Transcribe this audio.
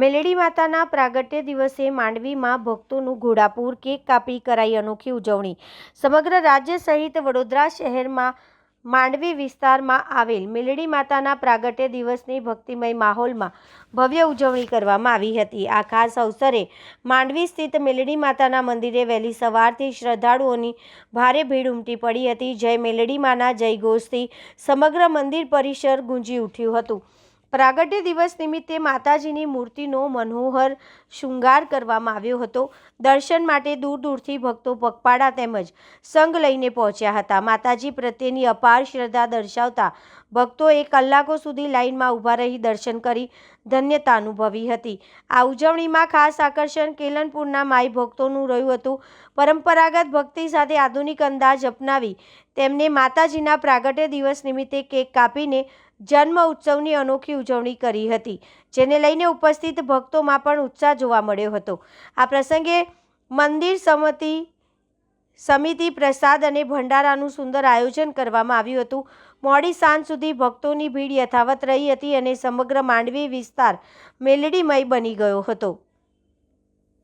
મેલડી માતાના પ્રાગટ્ય દિવસે માંડવીમાં ભક્તોનું ઘોડાપુર, કેક કાપી કરાઈ અનોખી ઉજવણી। સમગ્ર રાજ્ય સહિત વડોદરા શહેરમાં માંડવી વિસ્તારમાં આવેલ મેલડી માતાના પ્રાગટ્ય દિવસની ભક્તિમય માહોલમાં ભવ્ય ઉજવણી કરવામાં આવી હતી। આ ખાસ અવસરે માંડવી સ્થિત મેલડી માતાના મંદિરે વહેલી સવારથી શ્રદ્ધાળુઓની ભારે ભીડ ઉમટી પડી હતી। જય મેલડી માના જયઘોષથી સમગ્ર મંદિર પરિસર ગુંજી ઉઠ્યું હતું। પ્રાગટ્ય દિવસ નિમિત્તે માતાજીની મૂર્તિનો મનોહર શૃંગાર કરવામાં આવ્યો હતો। દર્શન માટે દૂર દૂરથી ભક્તો પગપાળા તેમજ સંઘ લઈને પહોંચ્યા હતા। માતાજી પ્રત્યેની અપાર શ્રદ્ધા દર્શાવતા ભક્તોએ કલાકો સુધી લાઇનમાં ઊભા રહી દર્શન કરી ધન્યતા અનુભવી હતી। આ ઉજવણીમાં ખાસ આકર્ષણ કેલનપુરના માઈ ભક્તોનું રહ્યું હતું। પરંપરાગત ભક્તિ સાથે આધુનિક અંદાજ અપનાવી તેમને માતાજીના પ્રાગટ્ય દિવસ નિમિત્તે કેક કાપીને જન્મ ઉત્સવની અનોખી ઉજવણી કરી હતી, જેને લઈને ઉપસ્થિત ભક્તોમાં પણ ઉત્સાહ જોવા મળ્યો હતો। આ પ્રસંગે મંદિર સમિતિ પ્રસાદ અને ભંડારાનું સુંદર આયોજન કરવામાં આવ્યું હતું। મોડી સાંજ સુધી ભક્તોની ભીડ યથાવત રહી હતી અને સમગ્ર માંડવી વિસ્તાર મેલડીમય બની ગયો હતો।